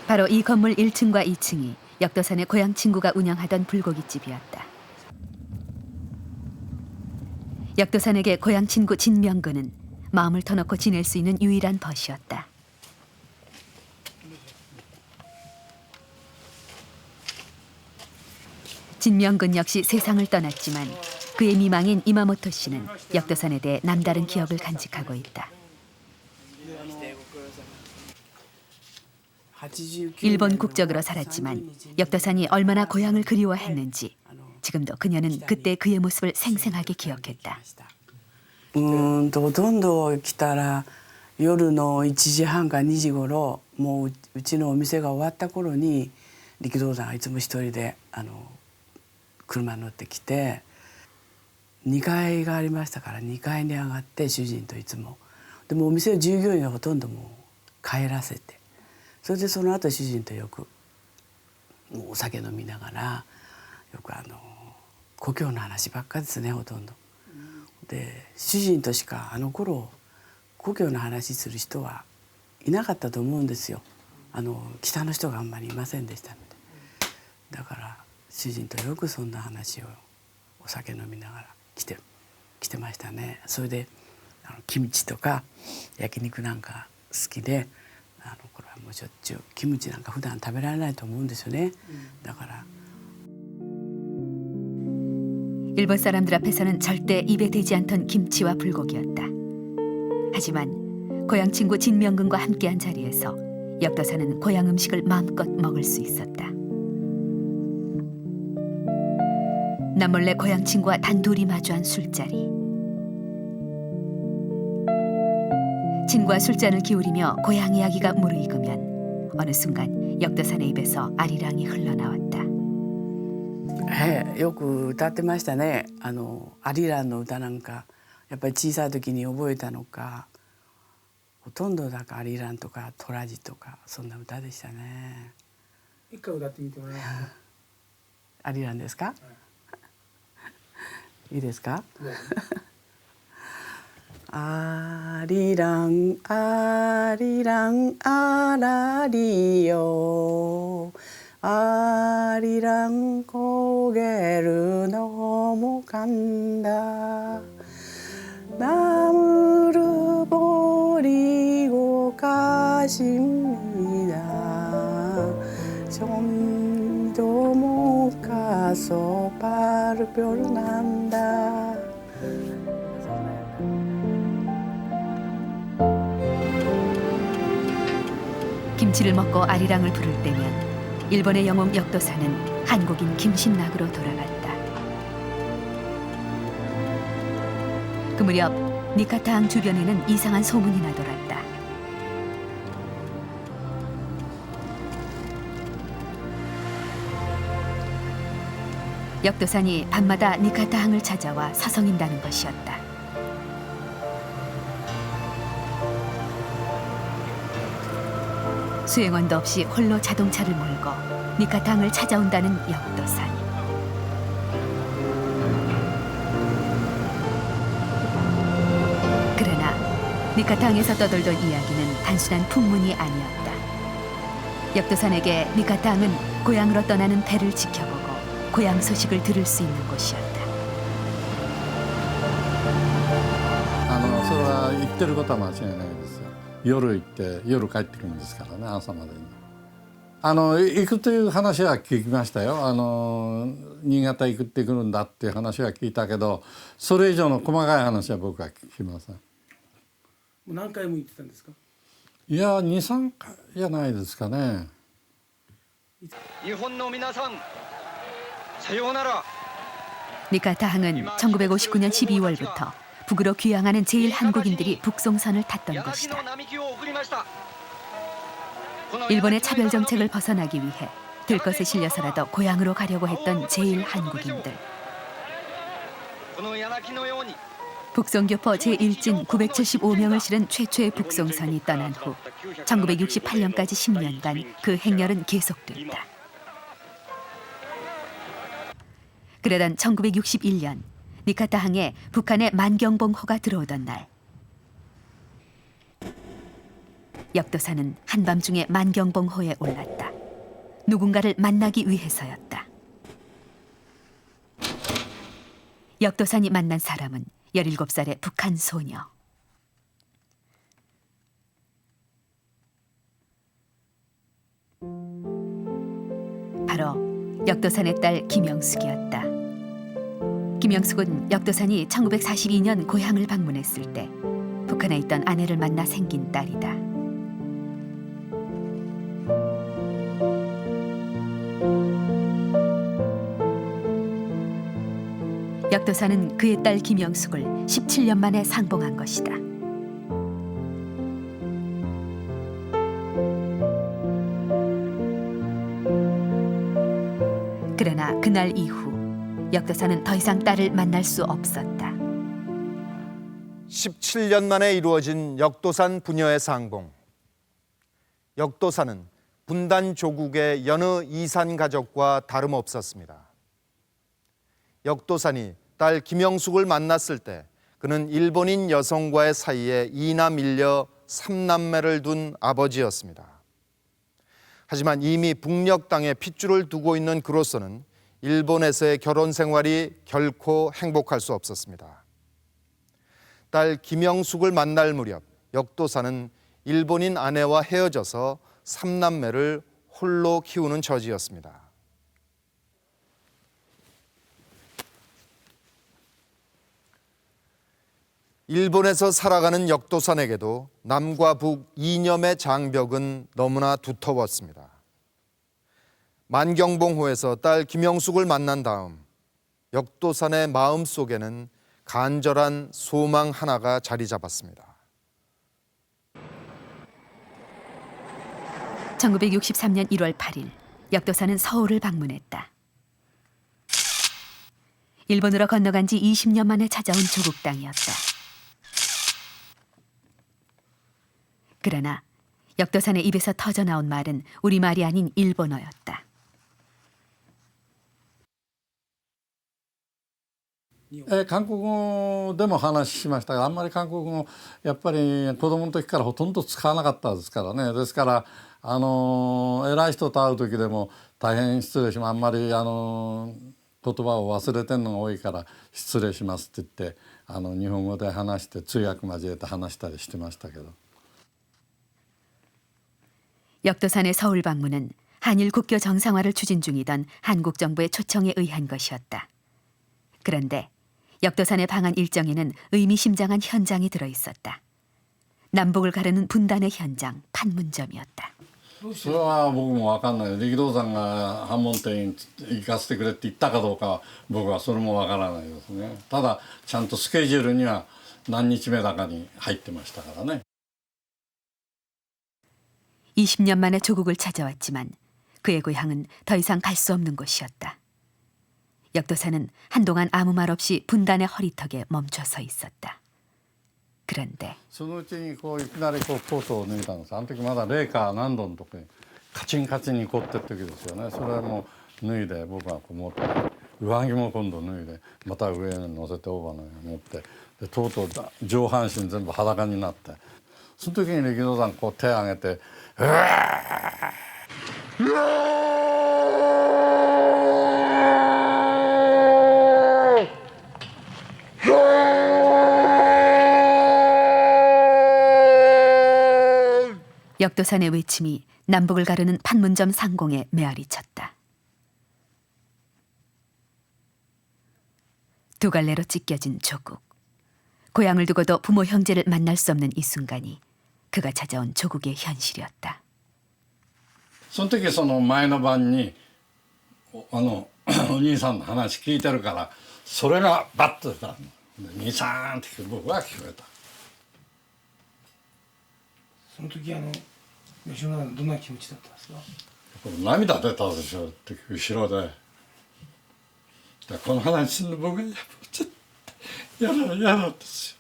바로 이 건물 1층과 2층이 역도산의 고향 친구가 운영하던 불고기집이었다. 역도산에게 고향 친구 진명근은 마음을 터놓고 지낼 수 있는 유일한 벗이었다. 진명근 역시 세상을 떠났지만 그의 미망인 이마모토 씨는 역도산에 대해 남다른 기억을 간직하고 있다. 일본 국적으로 살았지만 역도산이 얼마나 고향을 그리워했는지 지금도 그녀는 그때 그의 모습을 생생하게 기억했다. ほとんど来たら夜の1時半か2時頃もううちのお店が終わった頃に力道山がいつも一人で車乗ってきて2階がありましたから2階に上がって主人といつもでもお店の従業員はほとんどもう帰らせてそれでその後主人とよくもうお酒飲みながらよく故郷の話ばっかですねほとんど。で主人としかあの頃故郷の話する人はいなかったと思うんですよ。北の人があんまりいませんでしたのでだから主人とよくそんな話をお酒飲みながら来てましたね。それでキムチとか焼肉なんか好きでこれはもうしょっちゅうキムチなんか普段食べられないと思うんですよね。だから 일본 사람들 앞에서는 절대 입에 대지 않던 김치와 불고기였다. 하지만 고향 친구 진명근과 함께한 자리에서 역도사는 고향 음식을 마음껏 먹을 수 있었다. 남몰래 고향 친구와 단둘이 마주한 술자리. 친구와 술잔을 기울이며 고향 이야기가 무르익으면 어느 순간 역도사의 입에서 아리랑이 흘러나왔다. よく歌ってましたね。アリランの歌なんかやっぱり小さい時に覚えたのかほとんどだからアリランとかトラジとかそんな歌でしたね。一回歌ってみてもらえますか？アリランですか？いいですか？アリランアリランアラリよアリラン焦げるのもかんだナムルボリゴカシミダチョンドモカソパルピョルなんだ 김치를 먹고 아리랑을 부를 때면 일본의 영웅 역도사는 한국인 김신락으로 돌아갔다. 그 무렵 니카타항 주변에는 이상한 소문이 나돌았다. 역도산이 밤마다 니카타항을 찾아와 서성인다는 것이었다. 수행원도 없이 홀로 자동차를 몰고 니카타항을 찾아온다는 역도산. 그러나 니카타항에서 떠돌던 이야기는 단순한 풍문이 아니었다. 역도산에게 니카타항은 고향으로 떠나는 배를 지켜보고 고향 소식을 들을 수 있는 곳이었다. それは言ってることは間違いないですよ。夜行って夜帰ってくるんですからね、朝までに。行くという話は聞きましたよ。新潟行ってくるんだっていう話は聞いたけど、それ以上の細かい話は僕は聞きません。何回も行ってたんですか？いや、2、3回じゃないですかね。日本の皆さん、さようなら。 니카타항은 1959년 12월부터 북으로 귀향하는 제1한국인들이 북송선을 탔던 곳이다. 일본의 차별 정책을 벗어나기 위해 들것에 실려서라도 고향으로 가려고 했던 제1한국인들. 북송교포 제1진 975명을 실은 최초의 북송선이 떠난 후 1968년까지 10년간 그 행렬은 계속됐다. 그러던 1961년 니카타항에 북한의 만경봉호가 들어오던 날, 역도사는 한밤중에 만경봉호에 올랐다. 누군가를 만나기 위해서였다. 역도산이 만난 사람은 17살의 북한 소녀. 바로 역도산의 딸 김영숙이었다. 김영숙은 역도산이 1942년 고향을 방문했을 때 북한에 있던 아내를 만나 생긴 딸이다. 역도산은 그의 딸 김영숙을 17년 만에 상봉한 것이다. 그러나 그날 이후 역도사는 더 이상 딸을 만날 수 없었다. 17년 만에 이루어진 역도산 부녀의 상봉. 역도산은 분단 조국의 여느 이산 가족과 다름없었습니다. 역도산이 딸 김영숙을 만났을 때 그는 일본인 여성과의 사이에 2남 1녀 3남매를 둔 아버지였습니다. 하지만 이미 북녘 땅에 핏줄을 두고 있는 그로서는 일본에서의 결혼 생활이 결코 행복할 수 없었습니다. 딸 김영숙을 만날 무렵 역도사는 일본인 아내와 헤어져서 3남매를 홀로 키우는 처지였습니다. 일본에서 살아가는 역도산에게도 남과 북 이념의 장벽은 너무나 두터웠습니다. 만경봉호에서 딸 김영숙을 만난 다음 역도산의 마음속에는 간절한 소망 하나가 자리 잡았습니다. 1963년 1월 8일 역도사는 서울을 방문했다. 일본으로 건너간 지 20년 만에 찾아온 조국 땅이었다. 그러나 역도산의 입에서 터져나온 말은 우리말이 아닌 일본어였다. 예, 韓国語でも話しましたが、あんまり韓国語やっぱり子供の時からほとんど使わなかったですからね。ですから偉い人と会う時でも大変失礼します、あんまり言葉を忘れてるのが多いから失礼しますって言って日本語で話して通訳交えて話したりしてましたけど。 역도산의 서울 방문은 한일 국교 정상화를 추진 중이던 한국 정부의 초청에 의한 것이었다. 그런데 역도산의 방한 일정에는 의미심장한 현장이 들어있었다. 남북을 가르는 분단의 현장, 판문점이었다. それは僕も分かんない。力道山が反問店行かせてくれって言ったかどうかは僕はそれも分からないですね。ただちゃんとスケジュールには何日目だかに入ってましたからね。 20년 만에 조국을 찾아왔지만 그의 고향은 더 이상 갈 수 없는 곳이었다. 역도사는 한동안 아무 말 없이 분단의 허리턱에 멈춰 서 있었다. 그런데 そのうちにこういきなりこうコートを脱いだんです。あの時まだレーカー何度の時にカチンカチンに凝ってる時ですよね。それはもう脱いで僕がこう持って上着も今度脱いでまた上に乗せてオーバーの上に持ってでとうとう上半身全部裸になってその時に力道山こう手を挙げて「うわ역도산의 외침이 남북을 가르는 판문점 상공에 메아리 쳤다. 두 갈래로 찢겨진 조국. 고향을 두고도 부모 형제를 만날 수 없는 이 순간이 그가 찾아온 조국의 현실이었다. その時その前の晩にお兄さんの話聞いてるからそれがバッと出たの。兄さんって僕は聞こえた。その時吉野さんどんな気持ちだったんですか？涙出たでしょって後ろで。この話するの僕はちょっと嫌なんですよ。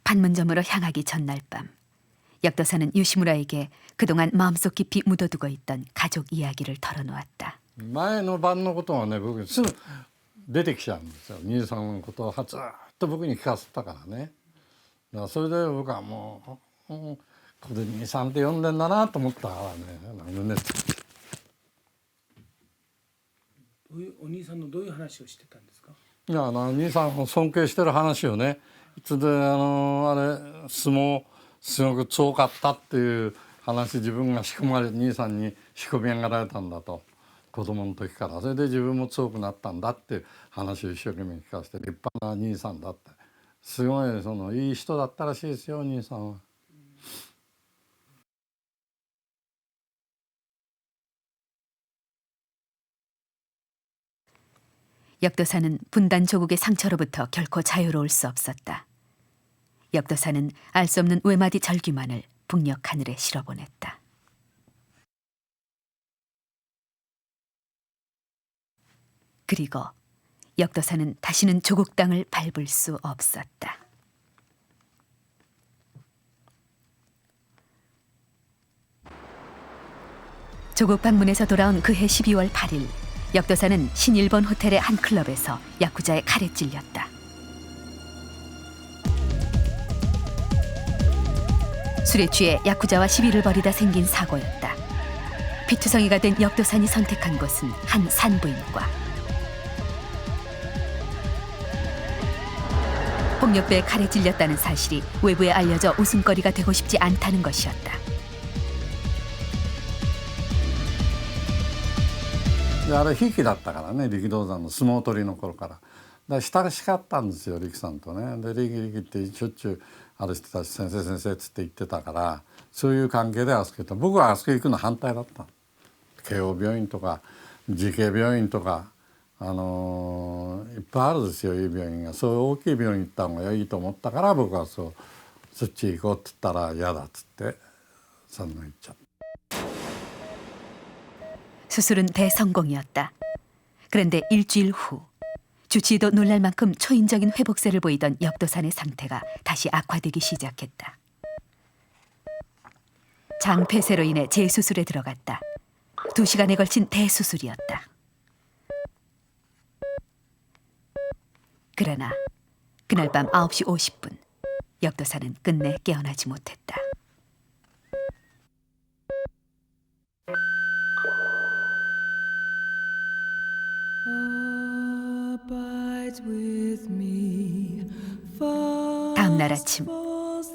판문점으로 향하기 전날 밤 역도사는 요시무라에게 그동안 마음속 깊이 묻어두고 있던 가족 이야기를 털어놓았다. 前の晩のことはね僕すぐ出てきちゃうんですよ。兄さんのことをずっと僕に聞かせたからね。だからそれで僕はもうここで兄さんって呼んでんだなと思ったからね胸つってお兄さんのどういう話をしてたんですか？いや兄さんを尊敬してる話をねいつであれ相撲すごく強かったっていう話自分が兄さんに仕込み上げられたんだと子供の時からそれで自分も強くなったんだって話を一生懸命聞かせて立派な兄さんだってすごいいい人だったらしいですよ兄さんは。 역도사는 분단 조국의 상처로부터 결코 자유로울 수 없었다. 역도사는 알 수 없는 외마디 절규만을 북녘 하늘에 실어보냈다. 그리고 역도사는 다시는 조국 땅을 밟을 수 없었다. 조국 방문에서 돌아온 그해 12월 8일 역도사는 신일본 호텔의 한 클럽에서 야쿠자의 칼에 찔렸다. 술에 취해 야쿠자와 시비를 벌이다 생긴 사고였다. 피투성이가 된 역도산이 선택한 곳은 한 산부인과. 폭력배의 칼에 찔렸다는 사실이 외부에 알려져 웃음거리가 되고 싶지 않다는 것이었다. あれひいきだったからね力道山の相撲取りの頃から。だから親しかったんですよ力さんとね。で力ってしょっちゅうある人たち先生先生っつって言ってたからそういう関係であそこ行った。僕はあそこ行くの反対だった。慶応病院とか慈恵病院とかいっぱいあるんですよいい病院が。そういう大きい病院行った方がいいと思ったから僕はそっち行こうって言ったら嫌だっつってそのまま行っちゃった。 수술은 대성공이었다. 그런데 일주일 후 주치의도 놀랄 만큼 초인적인 회복세를 보이던 역도산의 상태가 다시 악화되기 시작했다. 장폐쇄로 인해 재수술에 들어갔다. 2시간에 걸친 대수술이었다. 그러나 그날 밤 9시 50분 역도산은 끝내 깨어나지 못했다. 다음 날 아침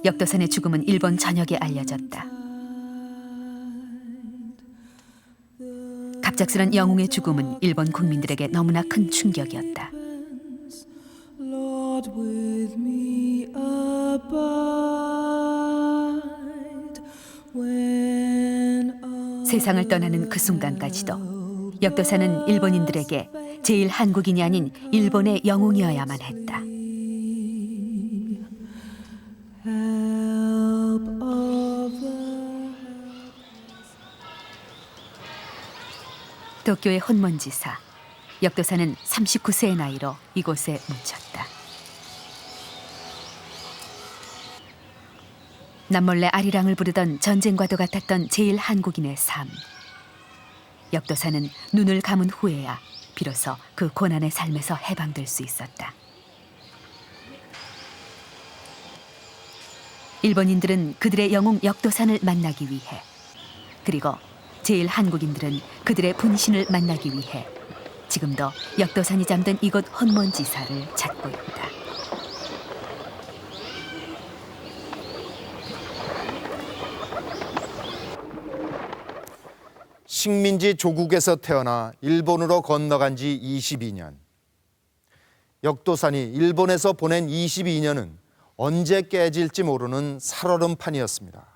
역도산의 죽음은 일본 전역에 알려졌다. 갑작스런 영웅의 죽음은 일본 국민들에게 너무나 큰 충격이었다. 세상을 떠나는 그 순간까지도 역도사는 일본인들에게 제일 한국인이 아닌 일본의 영웅이어야만 했다. 도쿄의 혼몬지사 역도사는 39세의 나이로 이곳에 묻혔다. 남몰래 아리랑을 부르던 전쟁과도 같았던 제일 한국인의 삶. 역도사는 눈을 감은 후에야 비로소 그 고난의 삶에서 해방될 수 있었다. 일본인들은 그들의 영웅 역도산을 만나기 위해, 그리고 제일 한국인들은 그들의 분신을 만나기 위해 지금도 역도산이 잠든 이곳 혼몬지사를 찾고 있다. 식민지 조국에서 태어나 일본으로 건너간 지 22년. 역도산이 일본에서 보낸 22년은 언제 깨질지 모르는 살얼음판이었습니다.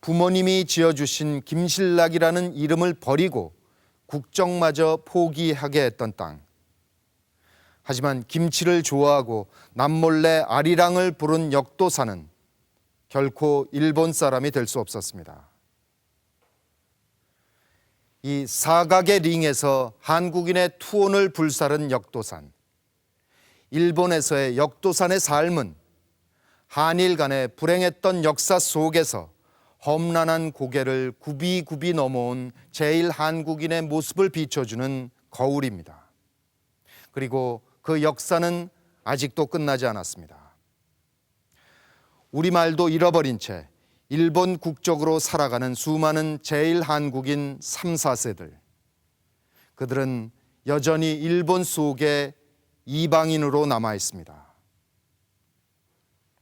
부모님이 지어주신 김실락이라는 이름을 버리고 국적마저 포기하게 했던 땅. 하지만 김치를 좋아하고 남몰래 아리랑을 부른 역도산은 결코 일본 사람이 될 수 없었습니다. 이 사각의 링에서 한국인의 투혼을 불사른 역도산. 일본에서의 역도산의 삶은 한일 간의 불행했던 역사 속에서 험난한 고개를 굽이굽이 넘어온 제일 한국인의 모습을 비춰주는 거울입니다. 그리고 그 역사는 아직도 끝나지 않았습니다. 우리말도 잃어버린 채 일본 국적으로 살아가는 수많은 제일 한국인 3, 4세들. 그들은 여전히 일본 속에 이방인으로 남아 있습니다.